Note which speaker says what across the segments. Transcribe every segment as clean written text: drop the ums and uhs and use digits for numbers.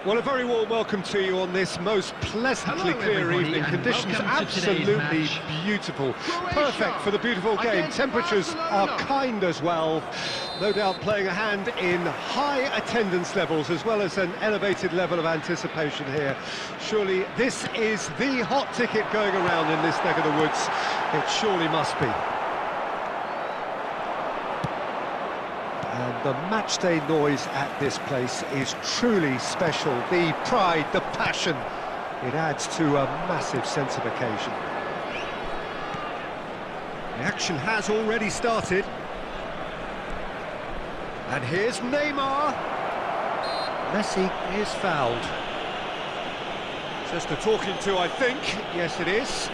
Speaker 1: Well, a very warm welcome to you on this most pleasantly clear evening. Conditions absolutely beautiful. Perfect for the beautiful game. Temperatures are kind as well. No doubt playing a hand in high attendance levels as well as an elevated level of anticipation here. Surely this is the hot ticket going around in this neck of the woods. It surely must be. And the matchday noise at this place is truly special. The pride, the passion, it adds to a massive sense of occasion. The action has already started. And here's Neymar. Messi is fouled. Just a talking to, I think. Yes, it is.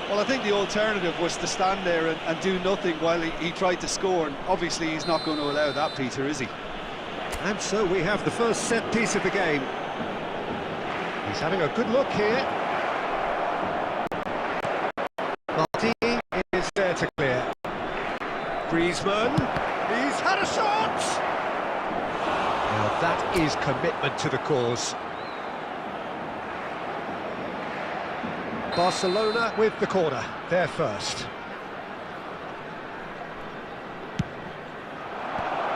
Speaker 2: Well, I think the alternative was to stand there and do nothing while he tried to score, and obviously he's not going to allow that, Peter, is he?
Speaker 1: And so we have the first set piece of the game. He's having a good look here. Martini is there to clear. Griezmann, he's had a shot! Now that is commitment to the cause. Barcelona with the corner, they're first.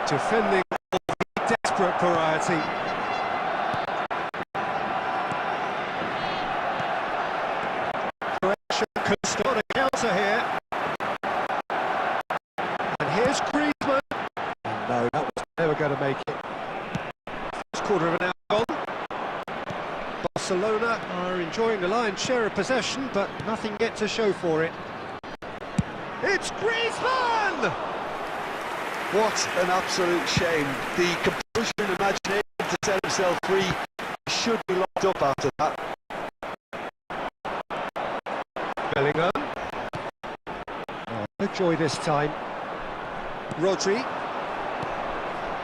Speaker 1: Defending of the desperate variety. Croatia can start a counter here. And here's Griezmann. No, that was never going to make it. First quarter of an hour gone. Barcelona are enjoying the lion's share of possession, but nothing yet to show for it. It's Griezmann!
Speaker 2: What an absolute shame. The composure and imagination to set himself free should be locked up after that.
Speaker 1: Bellingham. Oh, no joy this time. Rodri.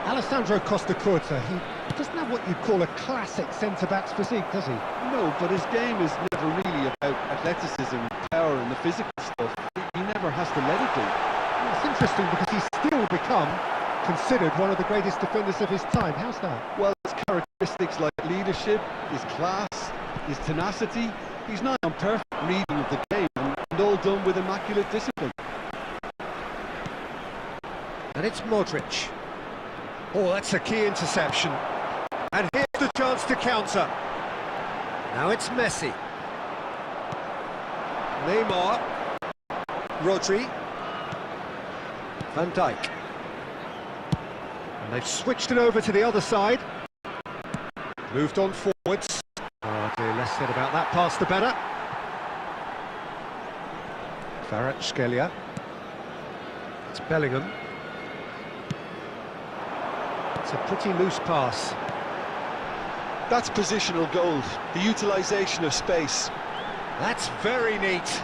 Speaker 1: Alessandro Costa-Curta, he doesn't have what you'd call a classic centre-back's physique, does he?
Speaker 3: No, but his game is never really about athleticism, power and the physical stuff. He never has to let it go.
Speaker 1: Well, it's interesting because he's still become considered one of the greatest defenders of his time. How's that?
Speaker 3: Well, his characteristics like leadership, his class, his tenacity. He's not on perfect reading of the game and all done with immaculate discipline.
Speaker 1: And it's Modric. Oh, that's a key interception. And here's the chance to counter. Now it's Messi. Neymar. Rodri. Van Dijk. And they've switched it over to the other side. Moved on forwards. Oh dear, less said about that pass the better. Kvaratskhelia. It's Bellingham. It's a pretty loose pass.
Speaker 2: That's positional gold, the utilisation of space.
Speaker 1: That's very neat.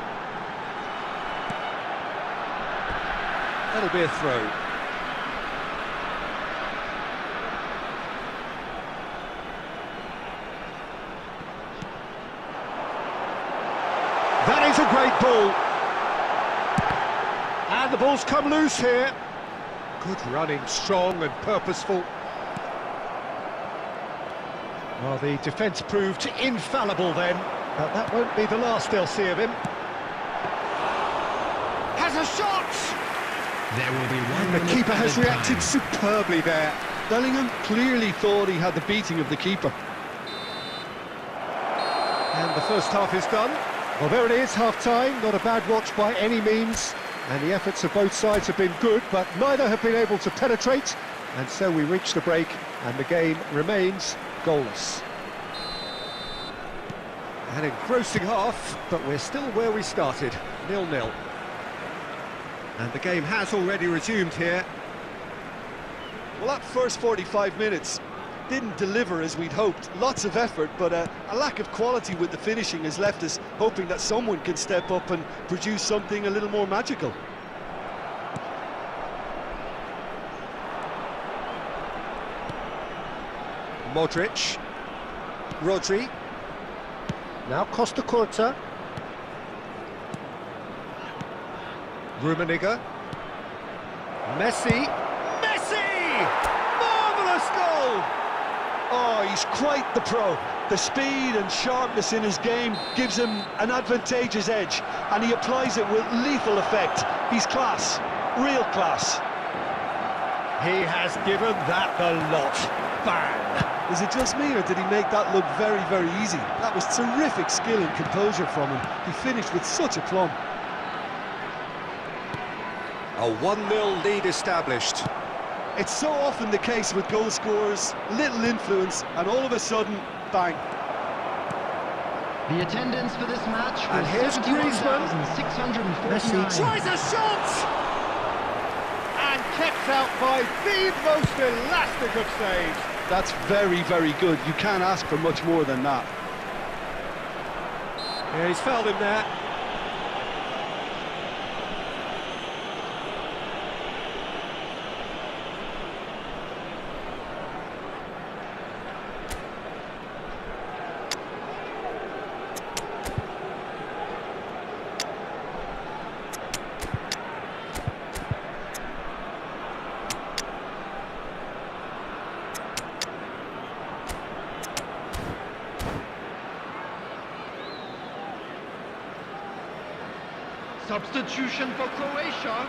Speaker 1: That'll be a throw. That is a great ball. And the ball's come loose here. Good running, strong and purposeful. Well, the defence proved infallible then, but that won't be the last they'll see of him. Has a shot!
Speaker 4: There will be one.
Speaker 1: The keeper has reacted superbly there.
Speaker 3: Bellingham clearly thought he had the beating of the keeper.
Speaker 1: And the first half is done. Well, there it is, half-time. Not a bad watch by any means. And the efforts of both sides have been good, but neither have been able to penetrate. And so we reach the break, and the game remains goalless. An engrossing half, but we're still where we started, 0-0. And the game has already resumed here.
Speaker 2: Well, that first 45 minutes didn't deliver as we'd hoped. Lots of effort, but a lack of quality with the finishing has left us hoping that someone can step up and produce something a little more magical.
Speaker 1: Modric. Rodri. Now Costa-Curta. Rummenigge. Messi. Messi! Marvellous goal!
Speaker 2: Oh, he's quite the pro. The speed and sharpness in his game gives him an advantageous edge, and he applies it with lethal effect. He's class, real class.
Speaker 1: He has given that the lot. Bang!
Speaker 2: Is it just me, or did he make that look very, very easy? That was terrific skill and composure from him. He finished with such aplomb.
Speaker 1: A 1-0 lead established.
Speaker 2: It's so often the case with goal scorers, little influence, and all of a sudden, bang.
Speaker 5: The attendance for this match was
Speaker 1: And here's Griezmann.
Speaker 5: 71,649.
Speaker 1: Messi tries a shot! And kept out by the most elastic of saves.
Speaker 3: That's very, very good. You can't ask for much more than that.
Speaker 1: Yeah, he's fouled him there.
Speaker 5: Substitution for Croatia,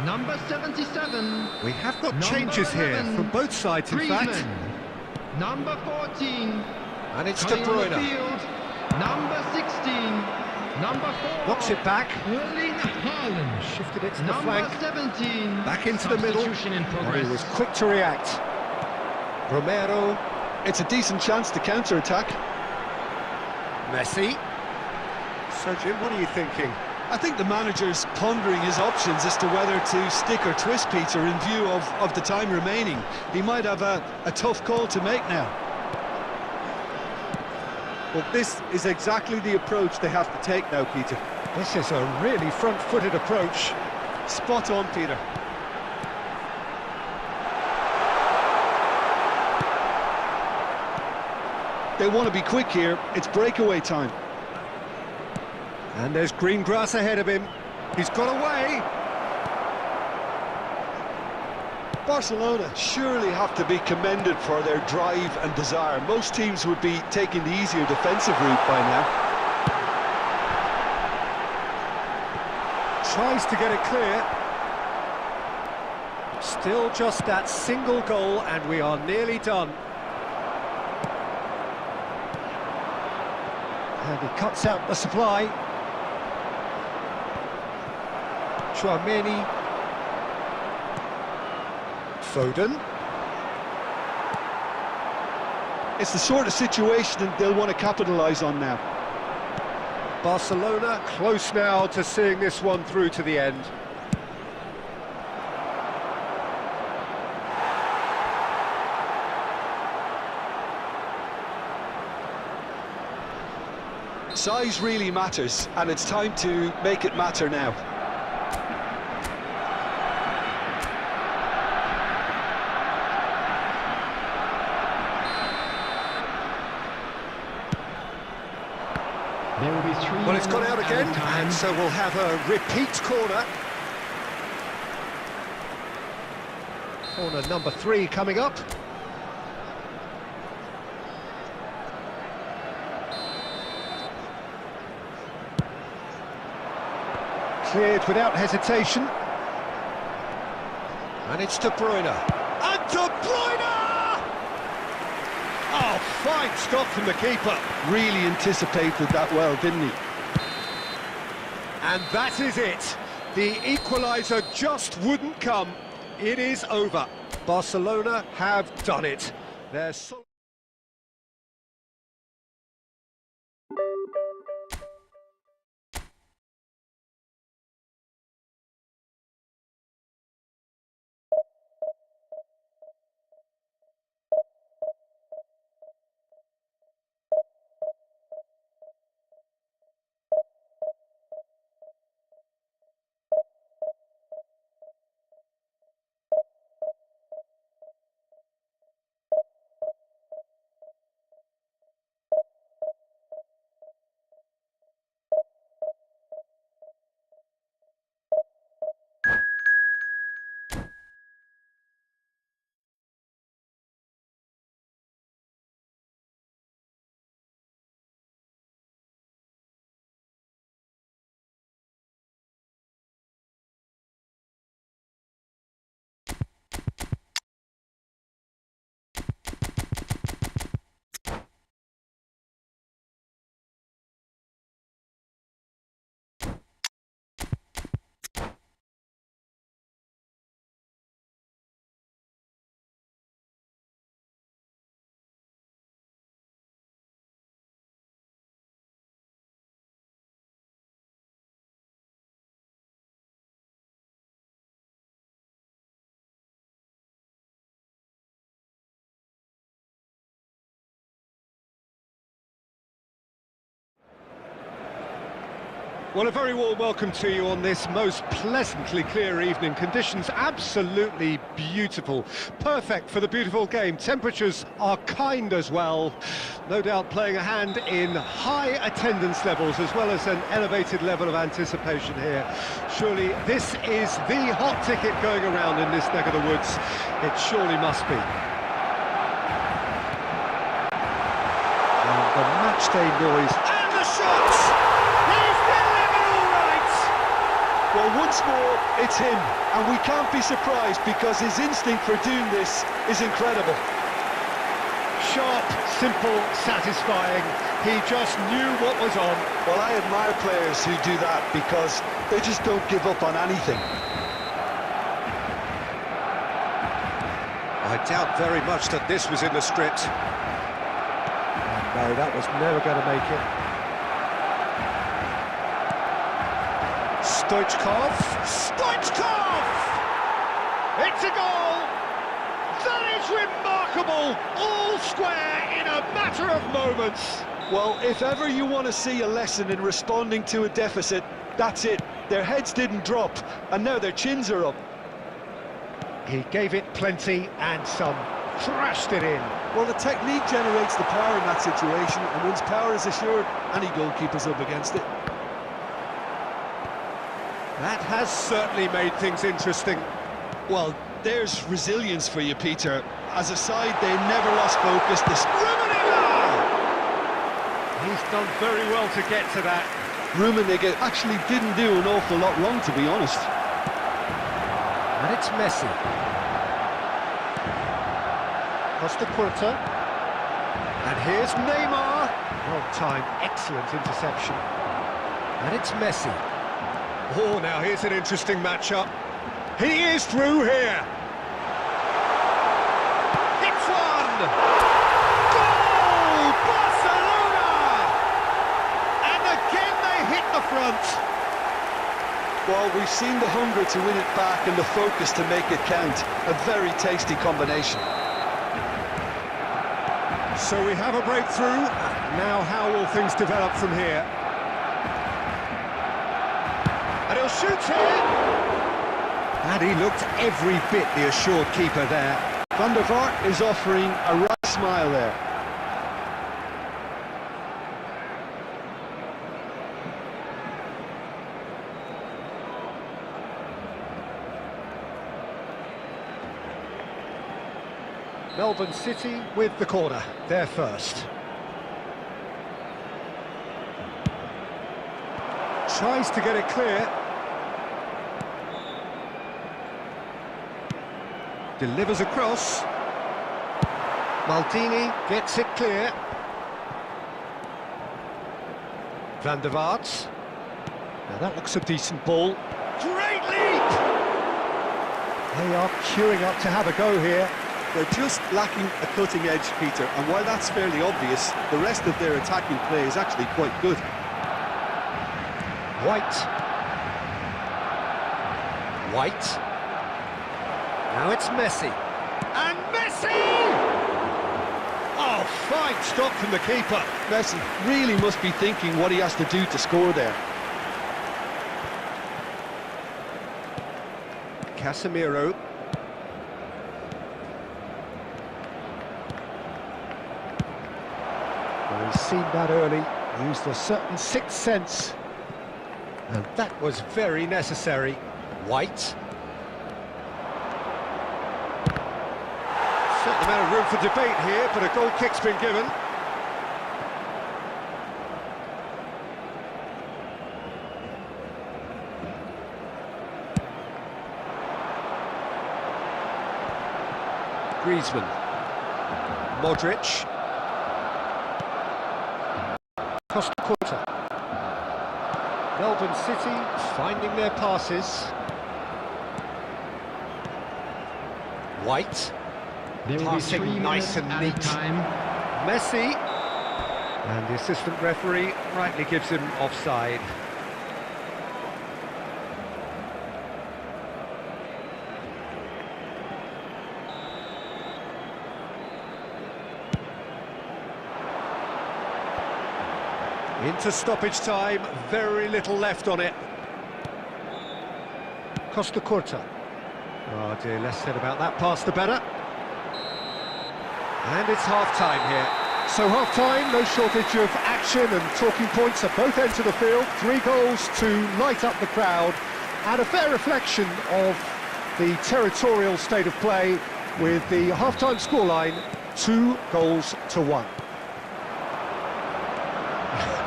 Speaker 5: number 77.
Speaker 1: We have got
Speaker 5: Number
Speaker 1: changes here
Speaker 5: 11,
Speaker 1: from both sides, in fact.
Speaker 5: Griezmann. Number 14.
Speaker 1: And it's De
Speaker 5: Coming on the
Speaker 1: Bruyne.
Speaker 5: field, number 16. Number 4.
Speaker 1: Knocks it back.
Speaker 5: Erling Haaland.
Speaker 1: Shifted it to the
Speaker 5: Number
Speaker 1: flank.
Speaker 5: 17.
Speaker 1: Back into the middle.
Speaker 5: Substitution in
Speaker 1: And
Speaker 5: progress.
Speaker 1: he was quick to react. Romero.
Speaker 2: It's a decent chance to counter-attack.
Speaker 1: Messi. So, Jim, what are you thinking?
Speaker 2: I think the manager's pondering his options as to whether to stick or twist Peter in view of the time remaining. He might have a tough call to make now.
Speaker 3: Well, this is exactly the approach they have to take now, Peter.
Speaker 1: This is a really front-footed approach.
Speaker 2: Spot on, Peter. They want to be quick here. It's breakaway time.
Speaker 1: And there's green grass ahead of him. He's got away.
Speaker 2: Barcelona surely have to be commended for their drive and desire. Most teams would be taking the easier defensive route by now.
Speaker 1: Tries to get it clear. Still just that single goal, and we are nearly done. And he cuts out the supply. Chouameni. Foden.
Speaker 2: It's the sort of situation that they'll want to capitalise on now.
Speaker 1: Barcelona close now to seeing this one through to the end.
Speaker 2: Size really matters, and it's time to make it matter now.
Speaker 5: There will be 3
Speaker 1: Well, it's gone out again,
Speaker 5: time.
Speaker 1: and so we'll have a repeat corner. Corner number 3 coming up. Cleared without hesitation. And it's De Bruyne. And De Bruyne! Oh, fine stop from the keeper.
Speaker 3: Really anticipated that well, didn't he?
Speaker 1: And that is it. The equaliser just wouldn't come. It is over. Barcelona have done it. They're so Well, a very warm welcome to you on this most pleasantly clear evening. Conditions absolutely beautiful. Perfect for the beautiful game. Temperatures are kind as well. No doubt playing a hand in high attendance levels as well as an elevated level of anticipation here. Surely this is the hot ticket going around in this neck of the woods. It surely must be. And the matchday noise. And the shots!
Speaker 2: Well, once more, it's him, and we can't be surprised because his instinct for doing this is incredible.
Speaker 1: Sharp, simple, satisfying. He just knew what was on.
Speaker 2: Well, I admire players who do that because they just don't give up on anything.
Speaker 1: I doubt very much that this was in the script. No, that was never going to make it. Stoichkov! It's a goal! That is remarkable! All square in a matter of moments!
Speaker 2: Well, if ever you want to see a lesson in responding to a deficit, that's it. Their heads didn't drop, and now their chins are up.
Speaker 1: He gave it plenty and some, thrashed it in.
Speaker 2: Well, the technique generates the power in that situation, and once power is assured, any goalkeeper's up against it.
Speaker 1: That has certainly made things interesting.
Speaker 2: Well, there's resilience for you, Peter. As a side, they never lost focus. This
Speaker 1: He's done very well to get to that.
Speaker 3: Rummenigge actually didn't do an awful lot wrong, to be honest.
Speaker 1: And it's Messi. Costa Curta. And here's Neymar. Well timed, excellent interception. And it's Messi. Oh, now here's an interesting matchup. He is through here. It's one! Goal! Barcelona! And again they hit the front.
Speaker 2: Well, we've seen the hunger to win it back and the focus to make it count. A very tasty combination.
Speaker 1: So we have a breakthrough. Now how will things develop from here? And he'll shoot here! And he looked every bit the assured keeper there.
Speaker 3: Van der Vaart is offering a right smile there.
Speaker 1: Melbourne City with the corner, they're first. Tries to get it clear. Delivers across. Maldini gets it clear. Van der Vaart. Now that looks a decent ball. Great leap! They are queuing up to have a go here.
Speaker 3: They're just lacking a cutting edge, Peter, and while that's fairly obvious, the rest of their attacking play is actually quite good.
Speaker 1: White. Now it's Messi. And Messi! Oh, fine stop from the keeper.
Speaker 3: Messi really must be thinking what he has to do to score there.
Speaker 1: Casemiro. Well, he's seen that early, used a certain sixth sense. And that was very necessary. White. Certain amount of room for debate here, but a goal kick's been given. Griezmann. Modric. Costa Curta. Melbourne City finding their passes. White. Passing nice and neat. Messi. And the assistant referee rightly gives him offside. Into stoppage time, very little left on it. Costa Curta. Oh dear, less said about that pass the better. And it's half-time here.
Speaker 3: So half-time, no shortage of action and talking points at both ends of the field. 3 goals to light up the crowd, and a fair reflection of the territorial state of play with the half-time scoreline 2-1.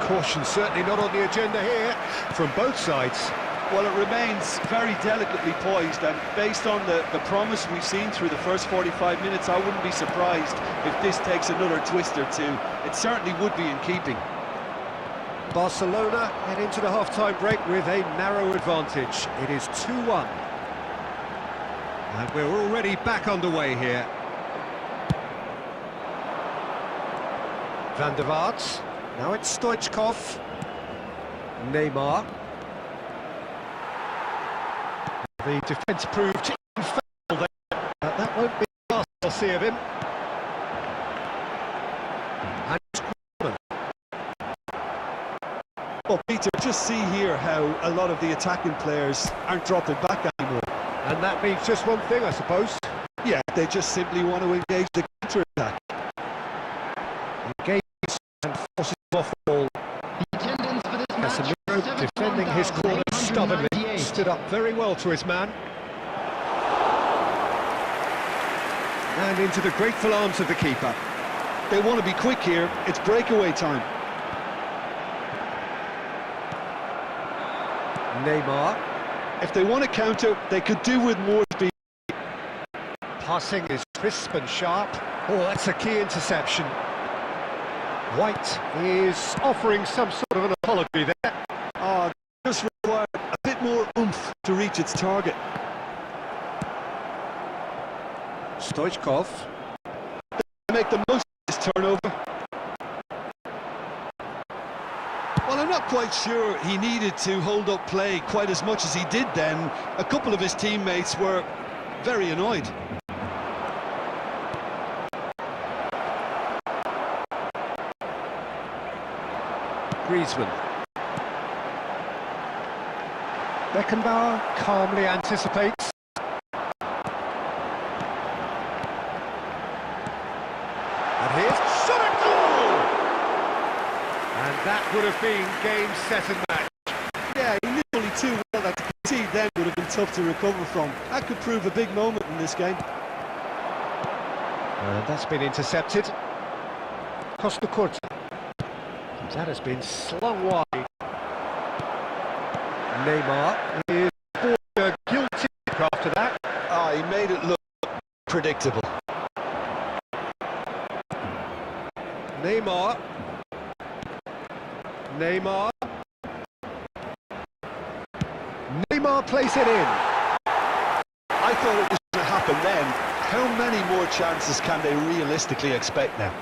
Speaker 1: Caution certainly not on the agenda here from both sides.
Speaker 2: Well, it remains very delicately poised, and based on the promise we've seen through the first 45 minutes, I wouldn't be surprised if this takes another twist or two. It certainly would be in keeping.
Speaker 1: Barcelona head into the half-time break with a narrow advantage. It is 2-1. And we're already back underway here. Van der Vaart. Now it's Stoichkov. Neymar. The defence proved infallible there, but that won't be the last I'll see of him. And Griezmann.
Speaker 2: Well, Peter, just see here how a lot of the attacking players aren't dropping back anymore.
Speaker 1: And that means just one thing, I suppose.
Speaker 2: Yeah, they just simply want to engage the counter-attack.
Speaker 1: Engage and forces off ball.
Speaker 5: The attendance for this match,
Speaker 1: Casemiro defending his corner stubbornly. Stood up very well to his man. And into the grateful arms of the keeper.
Speaker 2: They want to be quick here. It's breakaway time.
Speaker 1: Neymar.
Speaker 2: If they want to counter, they could do with more speed.
Speaker 1: Passing is crisp and sharp. Oh, that's a key interception. White is offering some sort of an apology there.
Speaker 2: Oh, just required a bit more oomph to reach its target.
Speaker 1: Stoichkov.
Speaker 2: They make the most of this turnover. Well, I'm not quite sure he needed to hold up play quite as much as he did then. A couple of his teammates were very annoyed.
Speaker 1: Griezmann. Beckenbauer calmly anticipates. And here's shot at goal! And that would have been game, set and match.
Speaker 2: Yeah, he knew only too well that to concede then would have been tough to recover from. That could prove a big moment in this game.
Speaker 1: And that's been intercepted. Costa Curta. That has been slung wide. Neymar is guilty after that.
Speaker 2: Ah, he made it look predictable.
Speaker 1: Neymar. Neymar. Neymar plays it in.
Speaker 2: I thought it was going to happen then. How many more chances can they realistically expect now?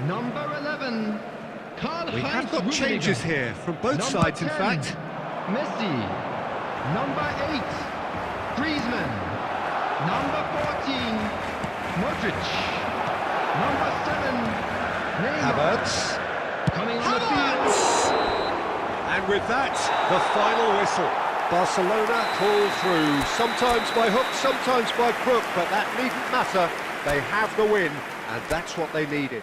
Speaker 5: Number 11,
Speaker 1: We have got changes here from both sides, in fact.
Speaker 5: Messi. Number 8, Griezmann. Number 14, Modric. Number 7, Neymar.
Speaker 1: Havertz.
Speaker 5: Coming on the field.
Speaker 1: Havertz! And with that, the final whistle. Barcelona pull through, sometimes by hook, sometimes by crook, but that needn't matter. They have the win, and that's what they needed.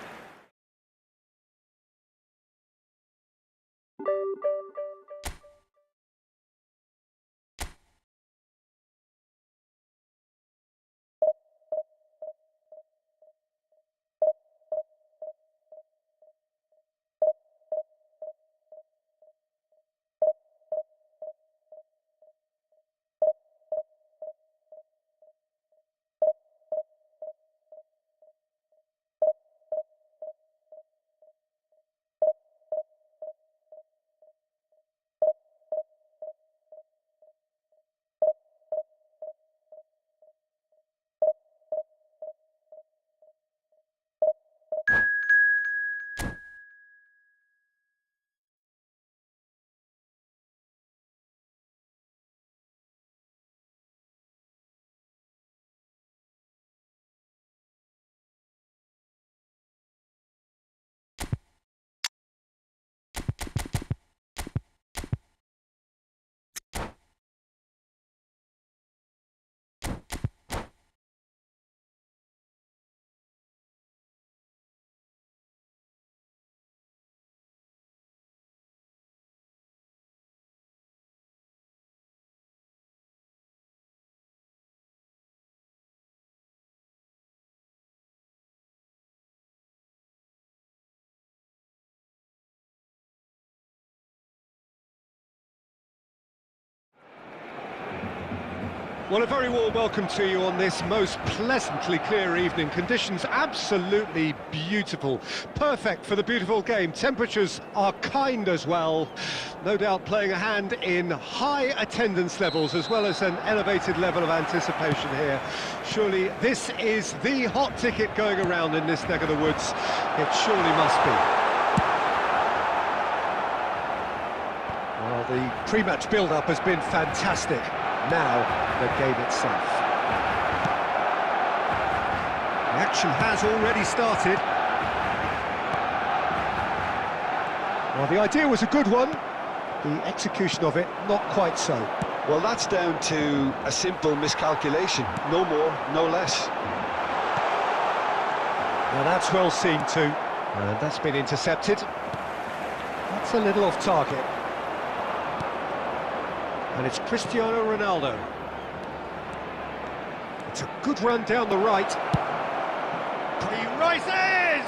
Speaker 1: Well, a very warm welcome to you on this most pleasantly clear evening. Conditions absolutely beautiful. Perfect for the beautiful game. Temperatures are kind as well. No doubt playing a hand in high attendance levels as well as an elevated level of anticipation here. Surely this is the hot ticket going around in this neck of the woods. It surely must be. Well, the pre-match build-up has been fantastic. Now, the game itself. The action has already started. Well, the idea was a good one. The execution of it, not quite so.
Speaker 2: Well, that's down to a simple miscalculation. No more, no less.
Speaker 1: Now, that's well seen too. And that's been intercepted. That's a little off target. And it's Cristiano Ronaldo. It's a good run down the right. He rises!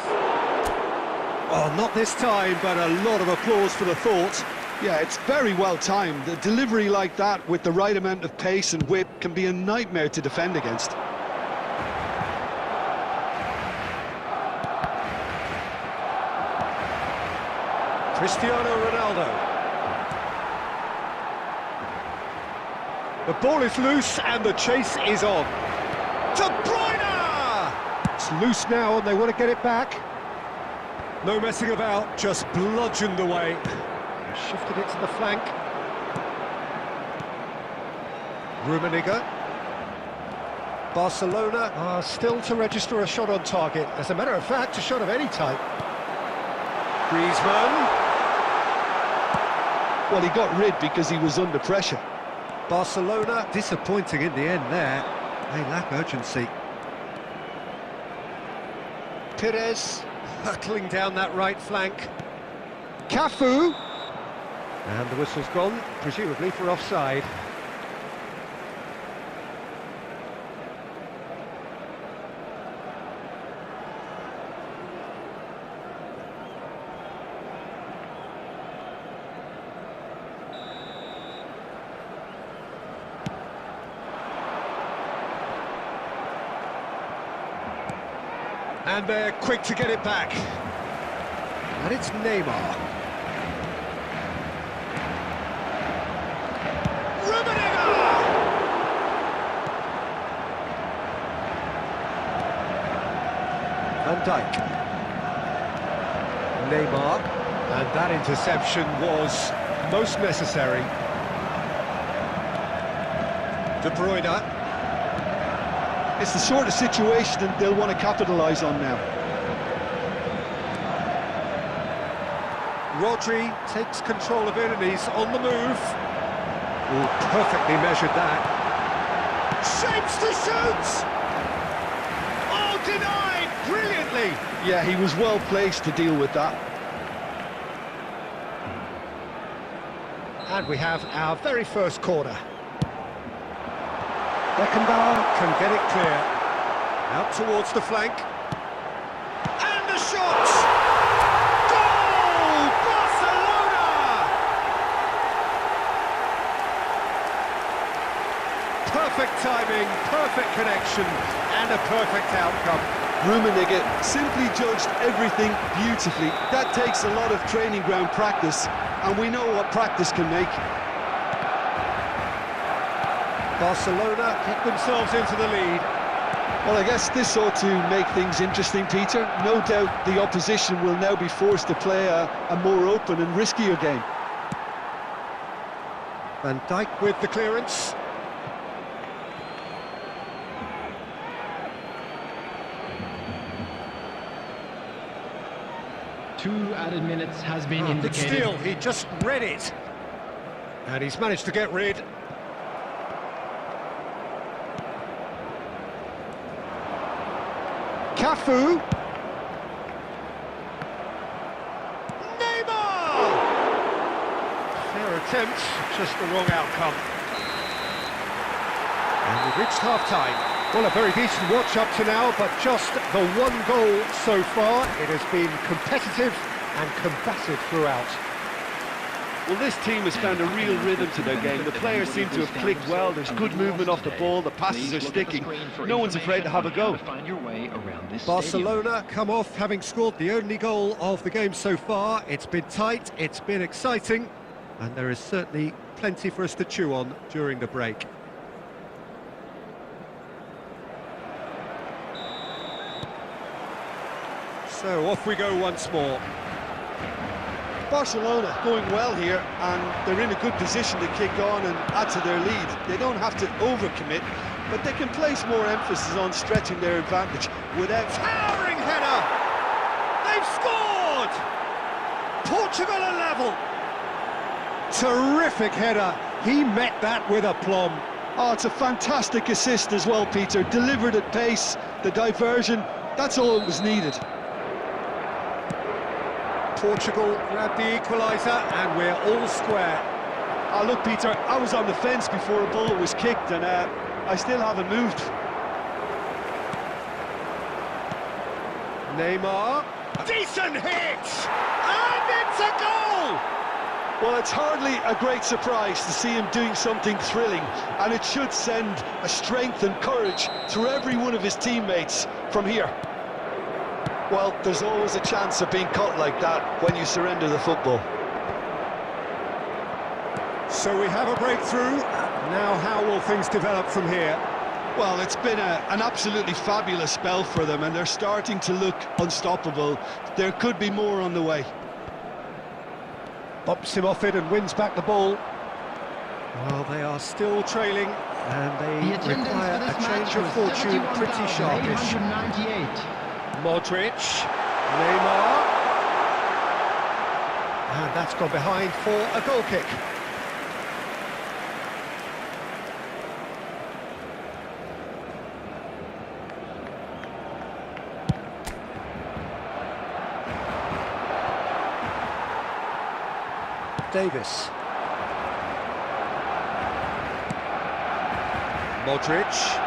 Speaker 1: Oh, not this time, but a lot of applause for the thought.
Speaker 2: Yeah, it's very well timed. The delivery like that with the right amount of pace and whip can be a nightmare to defend against.
Speaker 1: Cristiano Ronaldo. The ball is loose and the chase is on. De Bruyne! It's loose now and they want to get it back. No messing about, just bludgeoned away. Shifted it to the flank. Rummenigge. Barcelona are still to register a shot on target. As a matter of fact, a shot of any type. Griezmann.
Speaker 2: Well, he got rid because he was under pressure.
Speaker 1: Barcelona disappointing in the end there. They lack urgency. Pires hurtling down that right flank. Cafu. And the whistle's gone, presumably for offside. And they're quick to get it back. And it's Neymar. Rummenigge! Van Dijk. Neymar. And that interception was most necessary. De Bruyne.
Speaker 2: It's the sort of situation that they'll want to capitalise on now.
Speaker 1: Rodri takes control of it and he's on the move. Oh, perfectly measured that. Shapes to shoot! Oh, denied! Brilliantly!
Speaker 2: Yeah, he was well placed to deal with that.
Speaker 1: And we have our very first corner. Beckenbauer can get it clear. Out towards the flank. And the shot! Goal! Barcelona! Perfect timing, perfect connection, and a perfect outcome.
Speaker 2: Rummenigge simply judged everything beautifully. That takes a lot of training ground practice, and we know what practice can make.
Speaker 1: Barcelona get themselves into the lead.
Speaker 2: Well, I guess this ought to make things interesting, Peter. No doubt the opposition will now be forced to play a more open and riskier game.
Speaker 1: Van Dijk with the clearance.
Speaker 5: Two added minutes has been indicated.
Speaker 1: But still, he just read it. And he's managed to get rid. Cafu. Neymar! Fair attempt, just the wrong outcome. And we've reached half-time. Well, a very decent watch up to now, but just the one goal so far. It has been competitive and combative throughout.
Speaker 2: Well, this team has found a real rhythm to their game. The players seem to have clicked well. There's good movement off the ball. The passes are sticking. No one's afraid to have a go.
Speaker 1: Barcelona come off having scored the only goal of the game so far. It's been tight, it's been exciting, and there is certainly plenty for us to chew on during the break. So off we go once more.
Speaker 2: Barcelona going well here, and they're in a good position to kick on and add to their lead. They don't have to overcommit, but they can place more emphasis on stretching their advantage without...
Speaker 1: Towering header! They've scored! Portugal are level! Terrific header. He met that with aplomb.
Speaker 2: Oh, it's a fantastic assist as well, Peter. Delivered at pace, the diversion, that's all that was needed.
Speaker 1: Portugal grabbed the equaliser, and we're all square.
Speaker 2: Oh, look, Peter, I was on the fence before a ball was kicked, and I still haven't moved.
Speaker 1: Neymar, decent hit, and it's a goal!
Speaker 2: Well, it's hardly a great surprise to see him doing something thrilling, and it should send a strength and courage through every one of his teammates from here. Well, there's always a chance of being caught like that when you surrender the football.
Speaker 1: So we have a breakthrough. Now how will things develop from here?
Speaker 2: Well, it's been an absolutely fabulous spell for them, and they're starting to look unstoppable. There could be more on the way.
Speaker 1: Bumps him off it and wins back the ball. Well, they are still trailing, and they require a change of fortune pretty sharpish. Modric, Neymar, and that's gone behind for a goal kick. Davis. Modric.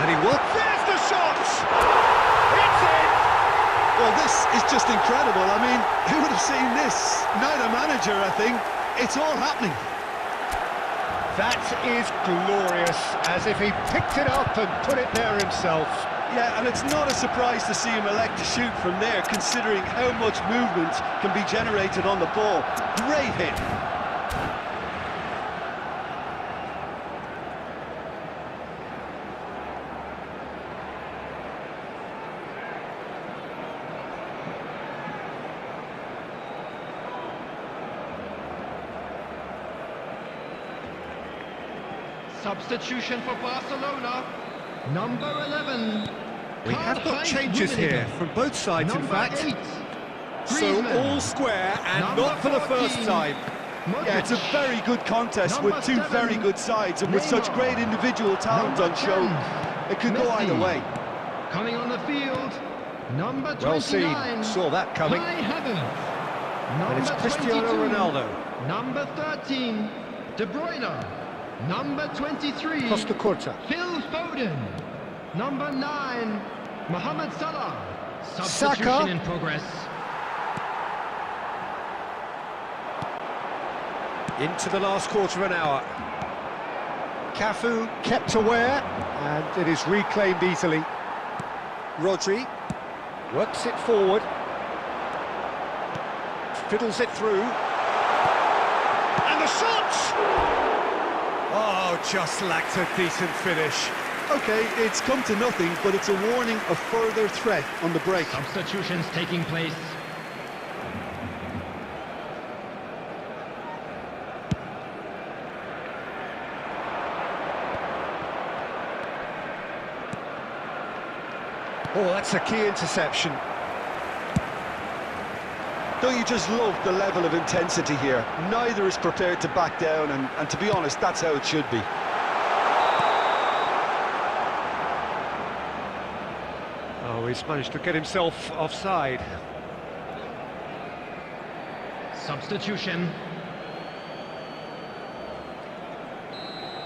Speaker 1: And he will. There's the shot! It's in!
Speaker 2: Well, this is just incredible. I mean, who would have seen this? Neither manager, I think. It's all happening.
Speaker 1: That is glorious, as if he picked it up and put it there himself.
Speaker 2: Yeah, and it's not a surprise to see him elect to shoot from there, considering how much movement can be generated on the ball. Great hit.
Speaker 5: Substitution for Barcelona, number 11.
Speaker 1: We have got changes here from both sides, in fact.
Speaker 5: 8,
Speaker 1: so all square, and
Speaker 5: number
Speaker 1: not for the first
Speaker 5: 14,
Speaker 1: time.
Speaker 5: Modric.
Speaker 2: Yeah, it's a very good contest
Speaker 5: Number
Speaker 2: with two
Speaker 5: 7,
Speaker 2: very good sides, and with such
Speaker 5: Neymar.
Speaker 2: great individual talent
Speaker 5: Number
Speaker 2: on show,
Speaker 5: 10,
Speaker 2: it could go either
Speaker 5: Messi.
Speaker 2: way.
Speaker 5: Coming on the field, number 29.
Speaker 1: Well seen, saw that coming.
Speaker 5: Kai Havertz.
Speaker 1: And it's
Speaker 5: Number
Speaker 1: Cristiano
Speaker 5: 22,
Speaker 1: Ronaldo.
Speaker 5: Number 13, De Bruyne. Number 23,
Speaker 1: Costa Curta.
Speaker 5: Phil Foden. Number 9, Mohamed Salah.
Speaker 1: Saka.
Speaker 5: Substitution in progress.
Speaker 1: Into the last quarter of an hour. Cafu kept aware, and it is reclaimed easily. Rodri works it forward. Fiddles it through. And the shot! Oh, just lacked a decent finish.
Speaker 2: Okay, it's come to nothing, but it's a warning of further threat on the break.
Speaker 5: Substitutions taking place.
Speaker 1: Oh, that's a key interception.
Speaker 2: Don't you just love the level of intensity here? Neither is prepared to back down, and to be honest, that's how it should be.
Speaker 1: Oh, he's managed to get himself offside.
Speaker 5: Substitution.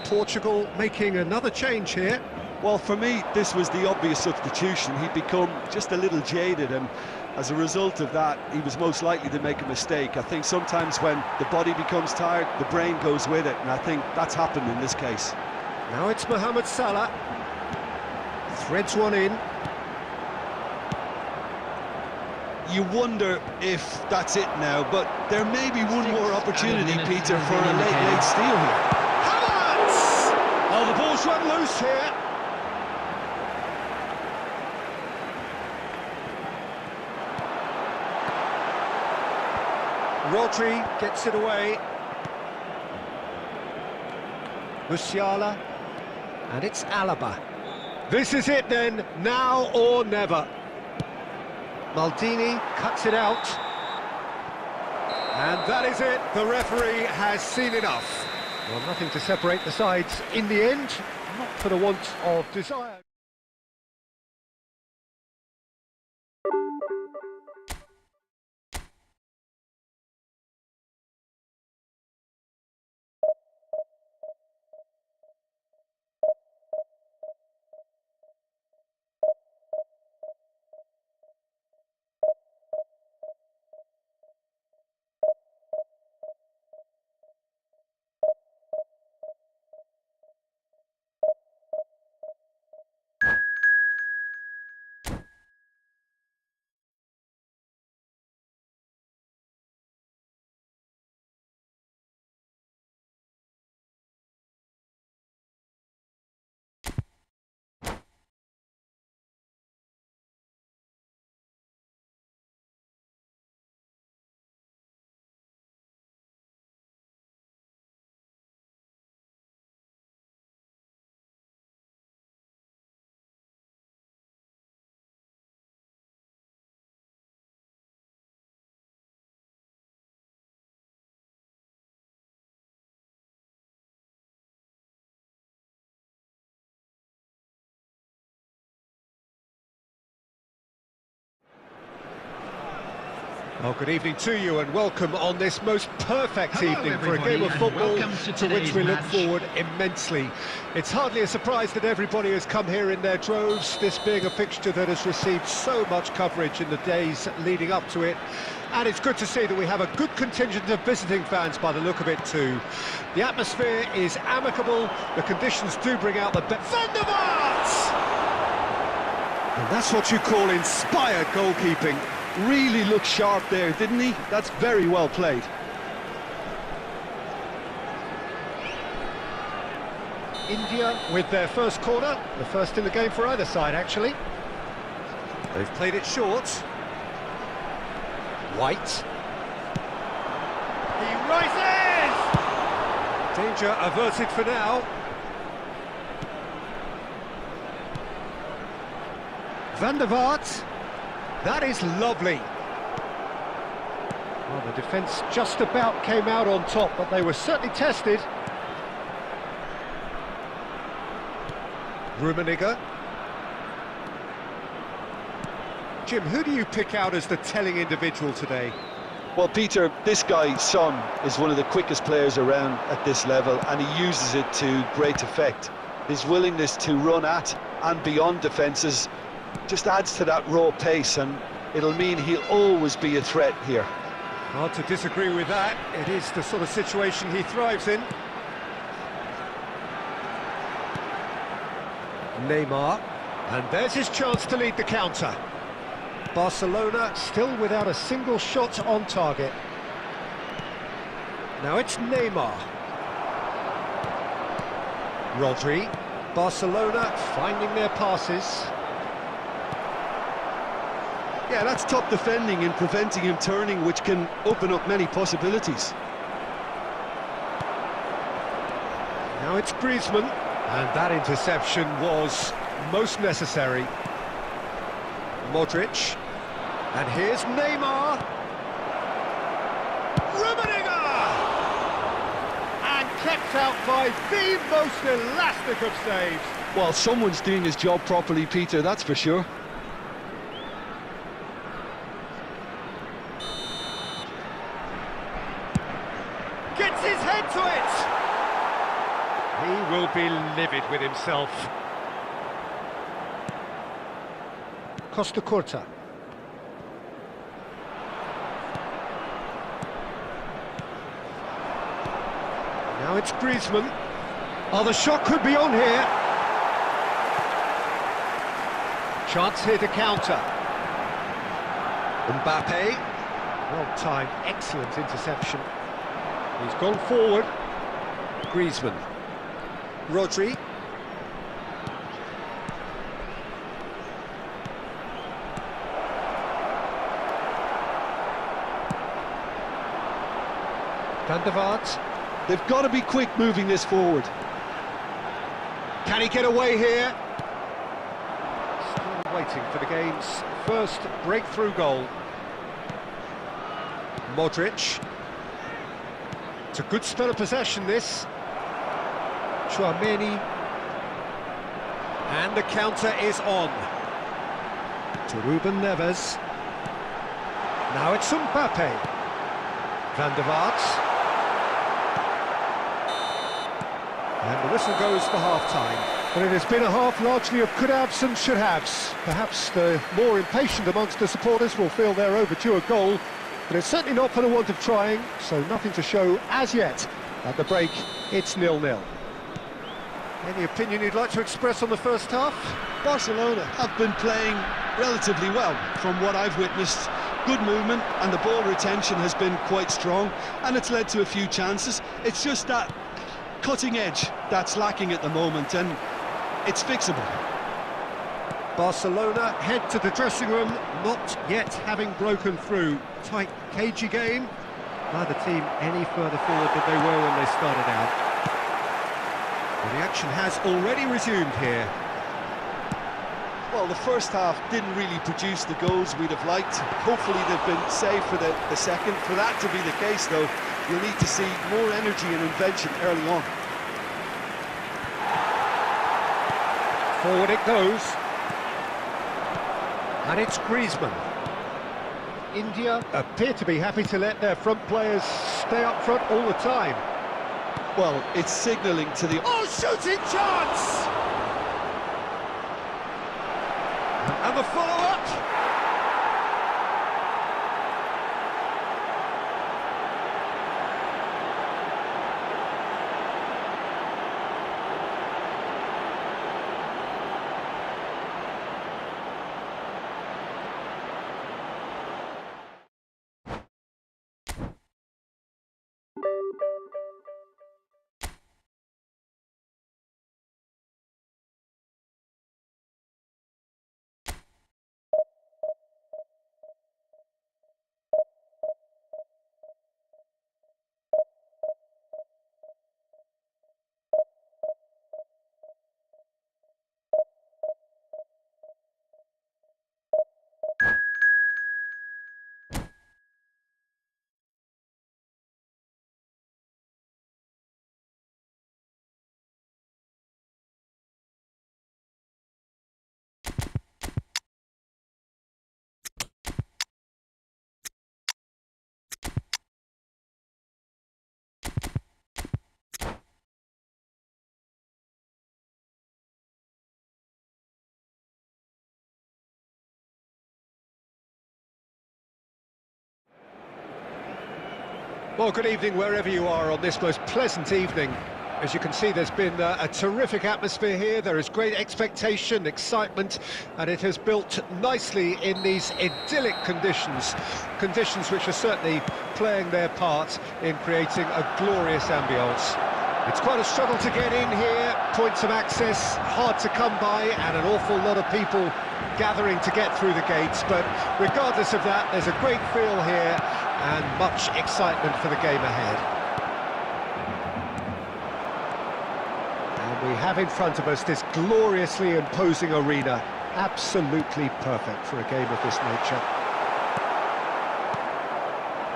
Speaker 1: Portugal making another change here.
Speaker 2: Well, for me, this was the obvious substitution. He'd become just a little jaded, and as a result of that, he was most likely to make a mistake. I think sometimes when the body becomes tired, the brain goes with it, and I think that's happened in this case.
Speaker 1: Now it's Mohamed Salah. Threads one in.
Speaker 2: You wonder if that's it now, but there may be one more opportunity, Peter, for a late steal here.
Speaker 1: Havertz! Oh, the ball's run loose here. Rodri gets it away. Musiala. And it's Alaba. This is it then, now or never. Maldini cuts it out. And that is it, the referee has seen enough. Well, nothing to separate the sides in the end, not for the want of desire. Well, good evening to you and welcome on this most perfect evening for a game of football to which we look forward immensely. It's hardly a surprise that everybody has come here in their droves, this being a fixture that has received so much coverage in the days leading up to it. And it's good to see that we have a good contingent of visiting fans by the look of it too. The atmosphere is amicable, the conditions do bring out the best. Van der Vaart! And that's what you call inspired goalkeeping.
Speaker 2: Really looked sharp there, didn't he? That's very well played.
Speaker 1: India with their first corner, the first in the game for either side actually. They've played it short. White. He rises! Danger averted for now. Van der Vaart. That is lovely. Well, the defence just about came out on top, but they were certainly tested. Rummenigge. Jim, who do you pick out as the telling individual today?
Speaker 2: Well, Peter, this guy, Son, is one of the quickest players around at this level, and he uses it to great effect. His willingness to run at and beyond defences just adds to that raw pace, and it'll mean he'll always be a threat here.
Speaker 1: Hard to disagree with that. It is the sort of situation he thrives in. Neymar, and there's his chance to lead the counter. Barcelona still without a single shot on target. Now it's Neymar. Rodri. Barcelona finding their passes.
Speaker 2: Yeah, that's top defending and preventing him turning, which can open up many possibilities.
Speaker 1: Now it's Griezmann, and that interception was most necessary. Modric, and here's Neymar. Rummenigge! And kept out by the most elastic of saves.
Speaker 2: Well, someone's doing his job properly, Peter, that's for sure.
Speaker 1: Gets his head to it! He will be livid with himself.
Speaker 3: Costa Curta. Now it's Griezmann. Oh, the shot could be on here. Chance here to counter. Mbappe. Well timed, excellent interception. He's gone forward. Griezmann. Rodri. Van der Vaart.
Speaker 2: They've got to be quick moving this forward.
Speaker 3: Can he get away here? Still waiting for the game's first breakthrough goal. Modric. It's a good spell of possession, this. Tchouaméni. And the counter is on. To Ruben Neves. Now it's Mbappe. Van der Vaart. And the whistle goes for half-time. Well, it has been a half largely of could-haves and should-haves. Perhaps the more impatient amongst the supporters will feel they're overdue a goal, but it's certainly not for the want of trying, so nothing to show as yet. At the break, it's 0-0. Any opinion you'd like to express on the first half?
Speaker 2: Barcelona have been playing relatively well from what I've witnessed. Good movement and the ball retention has been quite strong, and it's led to a few chances. It's just that cutting edge that's lacking at the moment, and it's fixable.
Speaker 3: Barcelona head to the dressing room, not yet having broken through. Tight, cagey game. Neither team any further forward than they were when they started out. Well, the action has already resumed here.
Speaker 2: Well, the first half didn't really produce the goals we'd have liked. Hopefully they've been saved for the second. For that to be the case, though, you'll need to see more energy and invention early on.
Speaker 3: Forward it goes. And it's Griezmann. India appear to be happy to let their front players stay up front all the time.
Speaker 2: Well, it's signalling to the...
Speaker 3: Oh, shooting chance! And the follow-up! Well, good evening wherever you are on this most pleasant evening. As you can see, there's been a terrific atmosphere here. There is great expectation, excitement, and it has built nicely in these idyllic conditions. Conditions which are certainly playing their part in creating a glorious ambience. It's quite a struggle to get in here, points of access hard to come by, and an awful lot of people gathering to get through the gates. But regardless of that, there's a great feel here and much excitement for the game ahead. And we have in front of us this gloriously imposing arena, absolutely perfect for a game of this nature.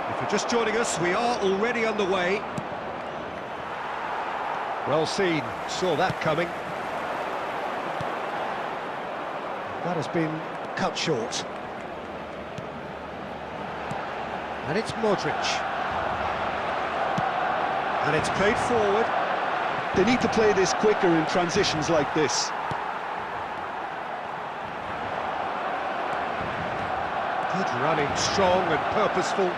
Speaker 3: If you're just joining us, we are already underway. Well seen, saw that coming. That has been cut short. And it's Modric. And it's played forward.
Speaker 2: They need to play this quicker in transitions like this.
Speaker 1: running strong and purposeful.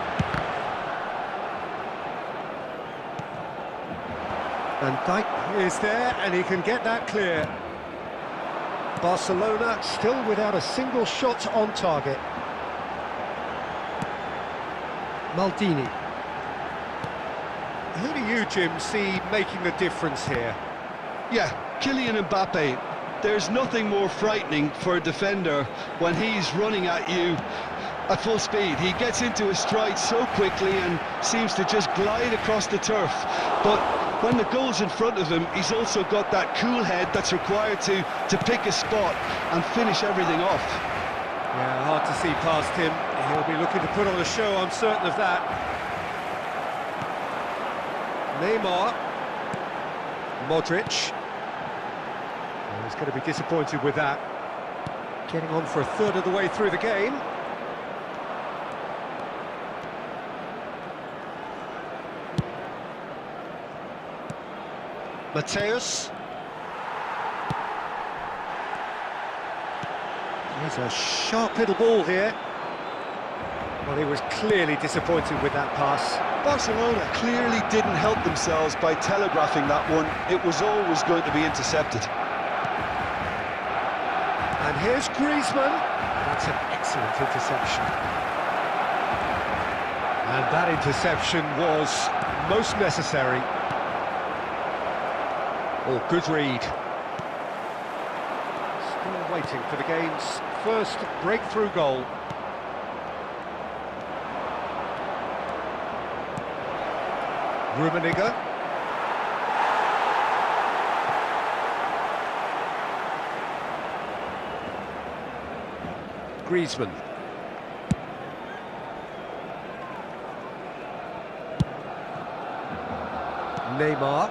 Speaker 1: And Dijk is there, and he can get that clear. Barcelona still without a single shot on target. Maldini. Who do you, Jim, see making the difference here?
Speaker 2: Yeah, Kylian Mbappe. There's nothing more frightening for a defender when he's running at you at full speed. He gets into his stride so quickly and seems to just glide across the turf. But when the goal's in front of him, he's also got that cool head that's required to pick a spot and finish everything off.
Speaker 1: Yeah, hard to see past him. He'll be looking to put on a show, I'm certain of that. Neymar. Modric. Well, he's going to be disappointed with that. Getting on for a third of the way through the game. Mateus. There's a sharp little ball here. Well, he was clearly disappointed with that pass.
Speaker 2: Barcelona clearly didn't help themselves by telegraphing that one. It was always going to be intercepted.
Speaker 1: And here's Griezmann. That's an excellent interception. And that interception was most necessary. Oh, good read. Still waiting for the game's first breakthrough goal. Rummenigge. Griezmann. Neymar.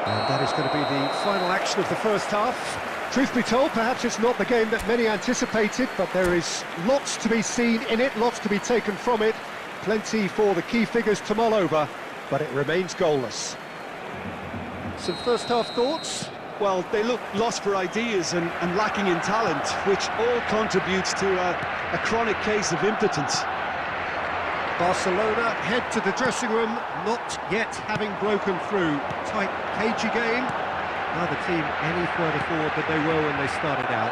Speaker 1: And that is going to be the final action of the first half. Truth be told, perhaps it's not the game that many anticipated, but there is lots to be seen in it, lots to be taken from it. Plenty for the key figures to mull over, but it remains goalless. Some first half thoughts?
Speaker 2: Well, they look lost for ideas and lacking in talent, which all contributes to a chronic case of impotence.
Speaker 1: Barcelona head to the dressing room, not yet having broken through. Tight, cagey game. Neither team any further forward than they were when they started out.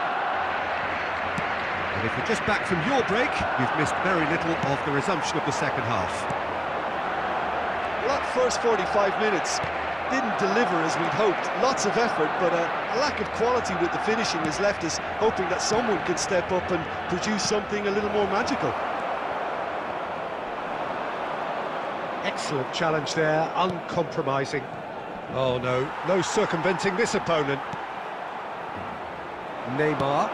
Speaker 1: And if you're just back from your break, you've missed very little of the resumption of the second half.
Speaker 2: Well, that first 45 minutes didn't deliver as we'd hoped. Lots of effort, but a lack of quality with the finishing has left us hoping that someone could step up and produce something a little more magical.
Speaker 1: Excellent challenge there, uncompromising. Oh no, no circumventing this opponent. Neymar.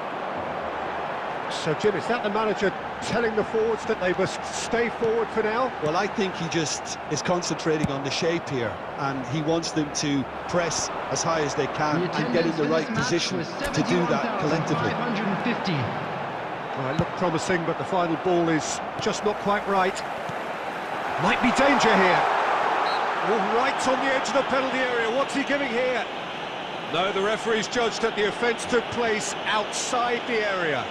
Speaker 1: So Jim, is that the manager telling the forwards that they must stay forward for now?
Speaker 2: Well, I think he just is concentrating on the shape here, and he wants them to press as high as they can and get in the right position to do that collectively.
Speaker 1: Well, it looked promising, but the final ball is just not quite right. Might be danger here. Oh, right on the edge of the penalty area. What's he giving here? No, the referee's judged that the offence took place outside the area.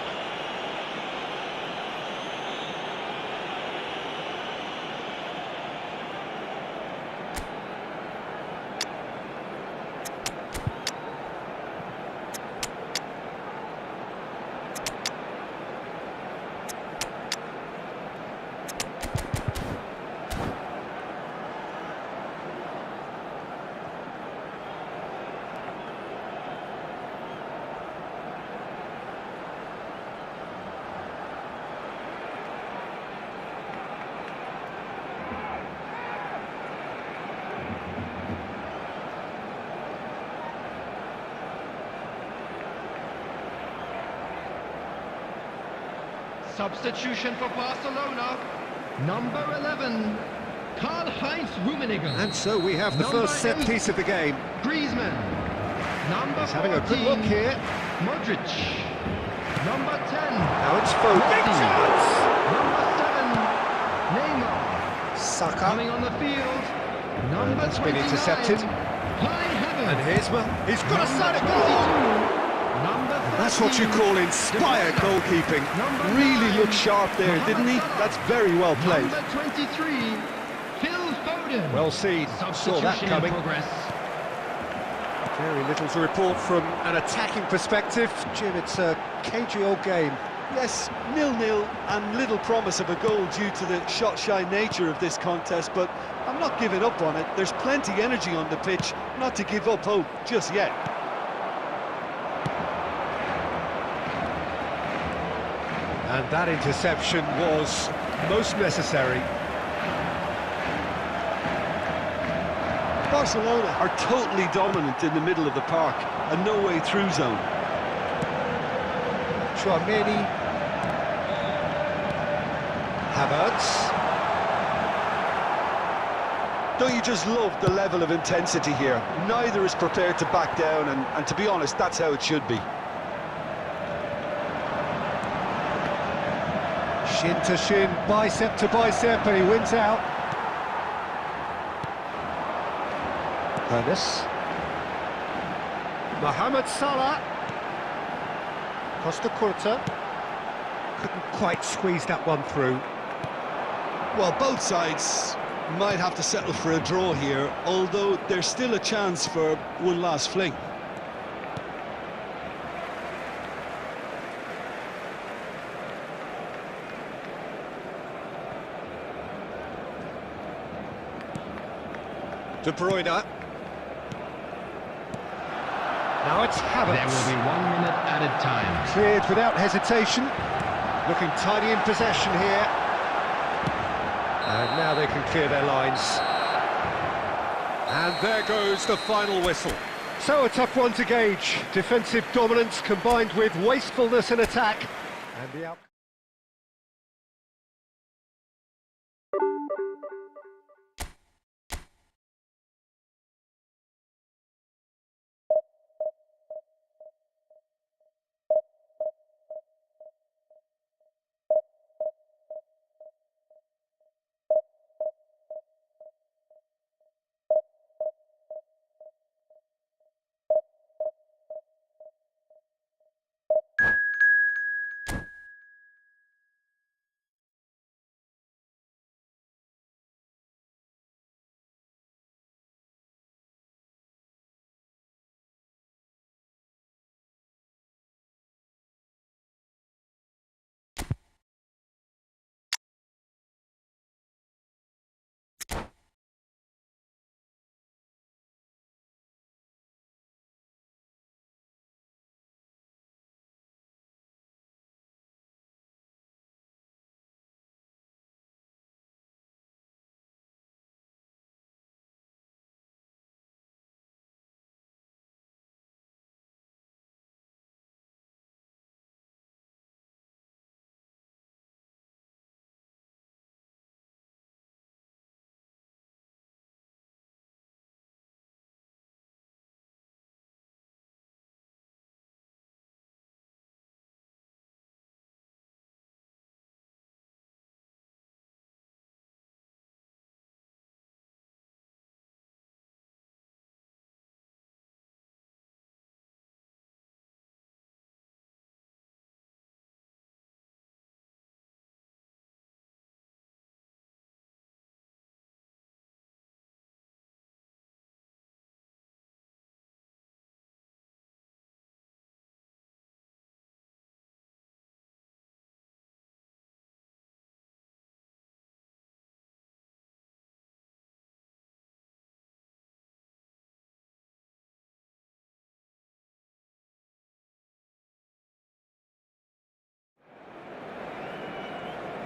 Speaker 5: Substitution for Barcelona, number 11, Karl-Heinz Rummenigge.
Speaker 1: And so we have the first set piece of the game.
Speaker 5: Griezmann, number 14,
Speaker 1: He's having a good look here.
Speaker 5: Modric, number 10.
Speaker 1: Now it's Foden. Big chance!
Speaker 5: Number 7, Neymar.
Speaker 1: Saka.
Speaker 5: Coming on the field, number
Speaker 1: That's
Speaker 5: 29.
Speaker 1: been intercepted.
Speaker 5: Kai Havertz.
Speaker 1: And he's got a side of goal.
Speaker 5: Number 30.
Speaker 2: That's what you call inspired goalkeeping. Really looked sharp there, didn't he? That's very well played.
Speaker 5: Number 23, Phil Foden.
Speaker 1: Well seen, saw that
Speaker 5: Substitution in
Speaker 1: coming.
Speaker 5: progress.
Speaker 1: Very little to report from an attacking perspective. Jim, it's a cagey old game.
Speaker 2: Yes, 0-0 and little promise of a goal due to the shot-shy nature of this contest, but I'm not giving up on it. There's plenty energy on the pitch, not to give up hope just yet.
Speaker 1: And that interception was most necessary.
Speaker 2: Barcelona are totally dominant in the middle of the park, a no-way through zone.
Speaker 1: Chouameni. Havertz.
Speaker 2: Don't you just love the level of intensity here? Neither is prepared to back down, and to be honest, that's how it should be.
Speaker 1: Shin to shin, bicep to bicep, and he wins out. Ernest. Mohamed Salah. Costa Curta. Couldn't quite squeeze that one through.
Speaker 2: Well, both sides might have to settle for a draw here, although there's still a chance for one last fling.
Speaker 1: De Bruyne. Now it's Havertz.
Speaker 5: There will be 1 minute added time.
Speaker 1: Cleared without hesitation. Looking tidy in possession here. And now they can clear their lines. And there goes the final whistle. So a tough one to gauge. Defensive dominance combined with wastefulness in attack. And the outcome.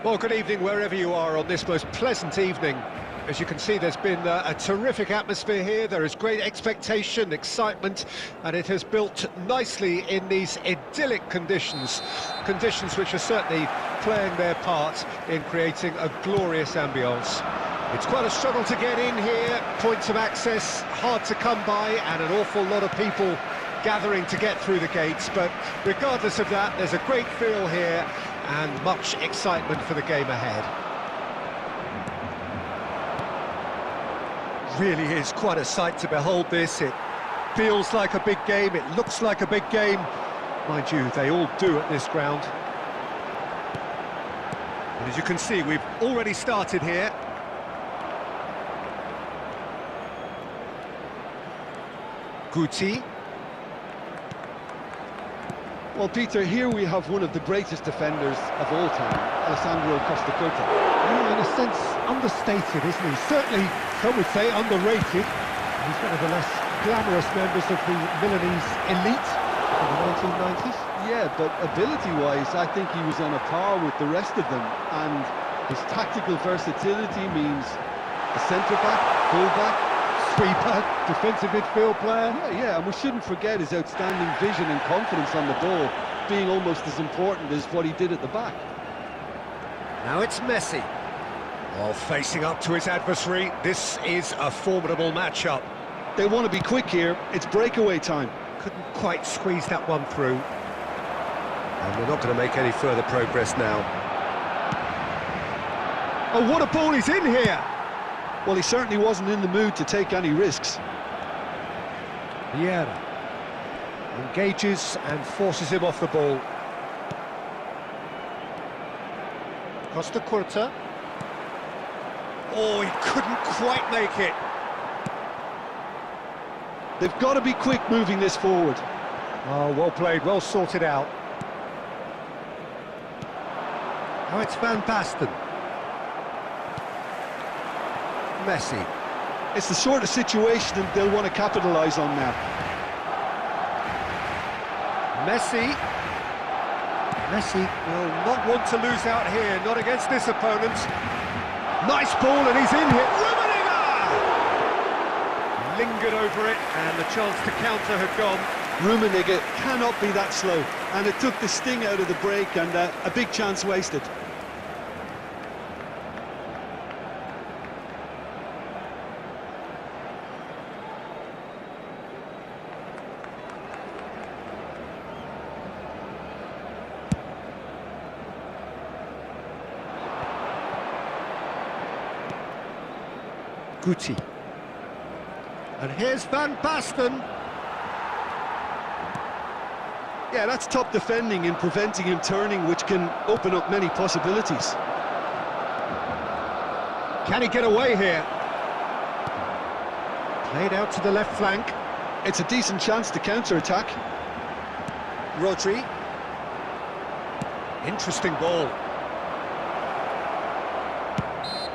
Speaker 1: Well, good evening wherever you are on this most pleasant evening. As you can see, there's been a terrific atmosphere here. There is great expectation, excitement, and it has built nicely in these idyllic conditions. Conditions which are certainly playing their part in creating a glorious ambience. It's quite a struggle to get in here, points of access hard to come by, and an awful lot of people gathering to get through the gates, but regardless of that, there's a great feel here and much excitement for the game ahead. Really is quite a sight to behold this. It feels like a big game, it looks like a big game, Mind you, they all do at this ground. And as you can see, we've already started here. Guti.
Speaker 2: Well, Peter, here we have one of the greatest defenders of all time, Alessandro Costa.
Speaker 3: Yeah, in a sense, understated, isn't he? Certainly, some would say underrated. He's one of the less glamorous members of the Milanese elite in the 1990s.
Speaker 2: Yeah, but ability-wise, I think he was on a par with the rest of them, and his tactical versatility means a centre-back, full-back,
Speaker 3: Sweeper, defensive midfield player.
Speaker 2: Yeah, and we shouldn't forget his outstanding vision and confidence on the ball, being almost as important as what he did at the back.
Speaker 1: Now it's Messi. While facing up to his adversary, this is a formidable matchup.
Speaker 2: They want to be quick here, it's breakaway time.
Speaker 1: Couldn't quite squeeze that one through. And we're not going to make any further progress now. Oh, what a ball he's in here!
Speaker 2: Well, he certainly wasn't in the mood to take any risks.
Speaker 3: Vieira engages and forces him off the ball. Costa Curta.
Speaker 1: Oh, he couldn't quite make it.
Speaker 2: They've got to be quick moving this forward.
Speaker 3: Oh, well played, well sorted out.
Speaker 1: Now it's Van Basten. Messi.
Speaker 2: It's the sort of situation that they'll want to capitalise on now.
Speaker 1: Messi will not want to lose out here, not against this opponent. Nice ball, and he's in here. Rummenigge! Lingered over it, and the chance to counter had gone.
Speaker 2: Rummenigge cannot be that slow, and it took the sting out of the break, and a big chance wasted.
Speaker 1: Guti. And here's Van Basten.
Speaker 2: Yeah, that's top defending in preventing him turning, which can open up many possibilities.
Speaker 1: Can he get away here? Played out to the left flank.
Speaker 2: It's a decent chance to counter-attack.
Speaker 1: Rodri. Interesting ball.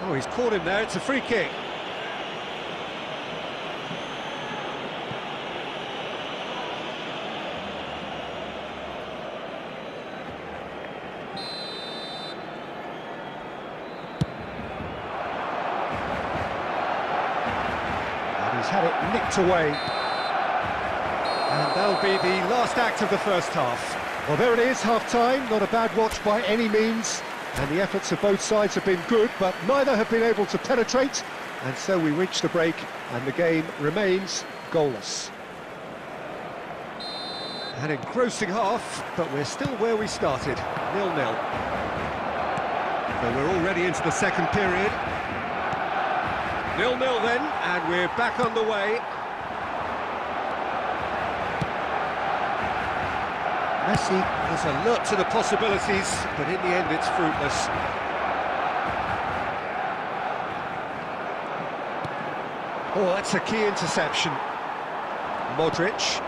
Speaker 1: Oh, he's caught him there. It's a free kick. He's had it nicked away. And that'll be the last act of the first half.
Speaker 3: Well, there it is, half-time. Not a bad watch by any means. And the efforts of both sides have been good, but neither have been able to penetrate. And so we reach the break, and the game remains goalless.
Speaker 1: An engrossing half, but we're still where we started, 0-0. So we're already into the second period. 0-0 then, and we're back underway. Messi is alert to the possibilities, but in the end it's fruitless. Oh, that's a key interception. Modric.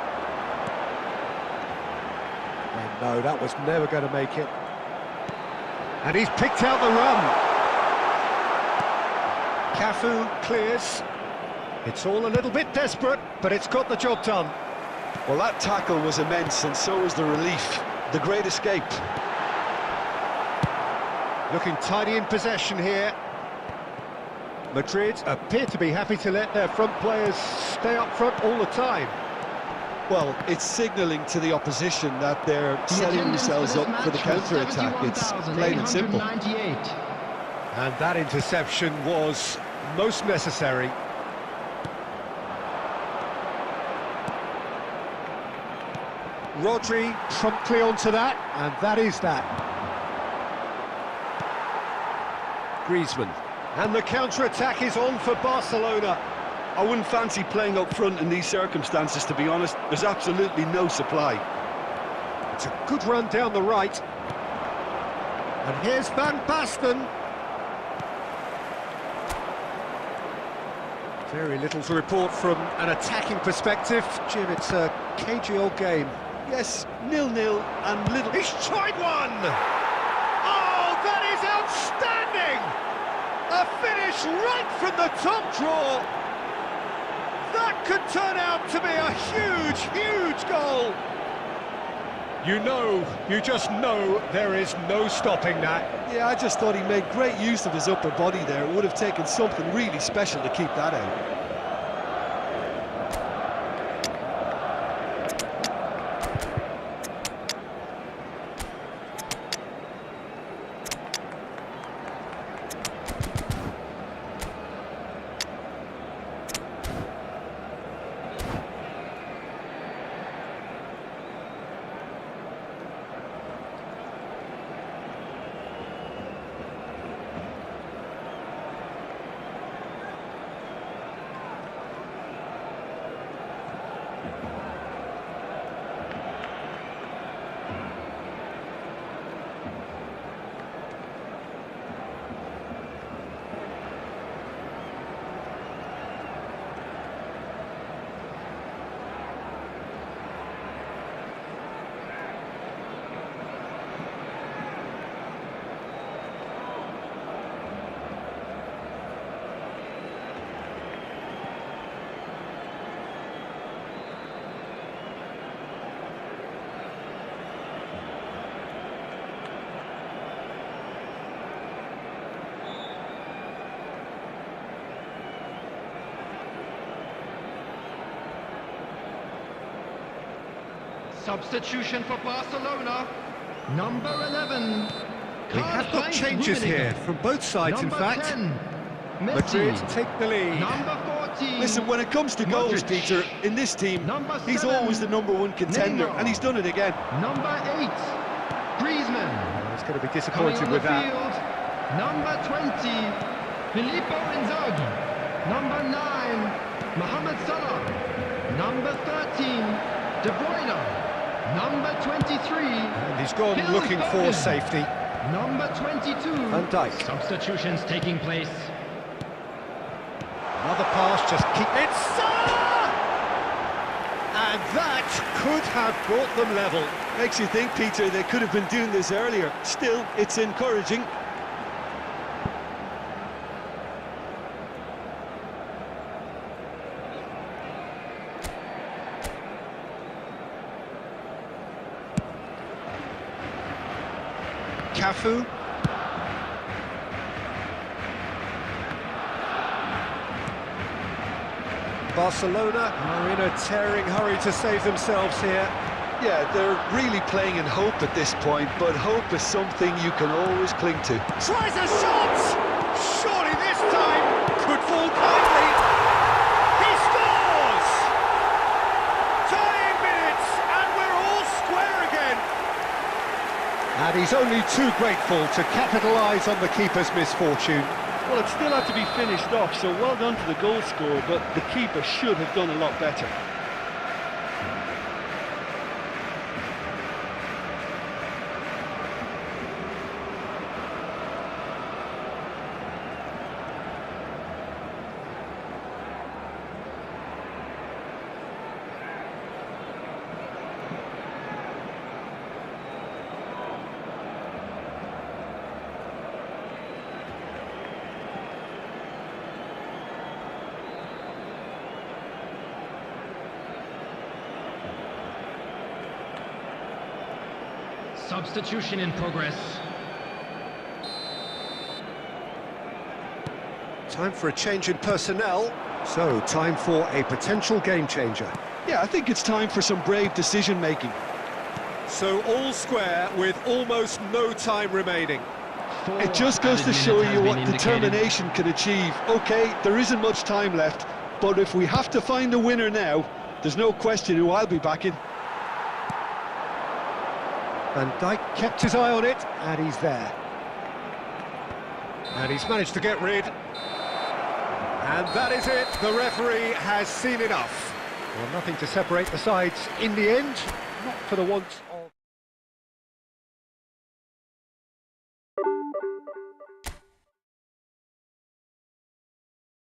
Speaker 1: And no, that was never going to make it. And he's picked out the run. Cafu clears. It's all a little bit desperate, but it's got the job done.
Speaker 2: Well, that tackle was immense, and so was the relief. The great escape.
Speaker 1: Looking tidy in possession here. Madrid appear to be happy to let their front players stay up front all the time.
Speaker 2: Well, it's signalling to the opposition that they're setting themselves up for the counter-attack. It's plain and simple.
Speaker 1: And that interception was most necessary. Rodri promptly onto that, and that is that. Griezmann. And the counter-attack is on for Barcelona.
Speaker 2: I wouldn't fancy playing up front in these circumstances, to be honest. There's absolutely no supply.
Speaker 1: It's a good run down the right. And here's Van Basten. Very little to report from an attacking perspective. Jim, it's a cagey old game.
Speaker 2: Yes, 0-0 and little...
Speaker 1: He's tried one! Oh, that is outstanding! A finish right from the top draw. That could turn out to be a huge, huge goal. You just know there is no stopping that.
Speaker 2: Yeah, I just thought he made great use of his upper body there. It would have taken something really special to keep that out.
Speaker 5: Substitution for Barcelona, number 11.
Speaker 1: We have got changes here from both sides, in fact.
Speaker 5: 10,
Speaker 1: Madrid
Speaker 5: Messi.
Speaker 1: take the lead.
Speaker 5: Number 14.
Speaker 2: Listen, when it comes to goals,
Speaker 5: Modric.
Speaker 2: Peter, in this team,
Speaker 5: Number
Speaker 2: he's
Speaker 5: 7,
Speaker 2: always the #1 contender,
Speaker 5: Neymar.
Speaker 2: and he's done it again.
Speaker 5: Number 8, Griezmann.
Speaker 1: He's going to be
Speaker 5: Coming
Speaker 1: disappointed
Speaker 5: on
Speaker 1: with
Speaker 5: the
Speaker 1: that.
Speaker 5: field, number 20, Filippo Inzaghi. Number 9, Mohamed Salah. Number 13, De Bruyne. Number 23,
Speaker 1: And he's gone
Speaker 5: Phil
Speaker 1: looking for
Speaker 5: Foden.
Speaker 1: safety.
Speaker 5: Number 22.
Speaker 1: Van Dijk.
Speaker 5: Substitutions taking place.
Speaker 1: Another pass, just keep it. Salah! And that could have brought them level.
Speaker 2: Makes you think, Peter, they could have been doing this earlier. Still, it's encouraging.
Speaker 1: Cafu. Barcelona are in a tearing hurry to save themselves here.
Speaker 2: Yeah, they're really playing in hope at this point, but hope is something you can always cling to.
Speaker 1: Tries a shot! Surely this time could fall kindly. He scores! Tying minutes, and we're all square again. And he's only too grateful to capitalise on the keeper's misfortune.
Speaker 2: Well, it still had to be finished off, so well done to the goal scorer, but the keeper should have done a lot better.
Speaker 5: Substitution in progress.
Speaker 1: Time for a change in personnel. So, time for a potential game changer.
Speaker 2: Yeah, I think it's time for some brave decision-making.
Speaker 1: So, all square with almost no time remaining.
Speaker 2: It just goes to show you what determination can achieve. Okay, there isn't much time left, but if we have to find a winner now, there's no question who I'll be backing.
Speaker 1: Van Dijk kept his eye on it, and he's there. And he's managed to get rid. And that is it. The referee has seen enough. Well, nothing to separate the sides in the end, not for the want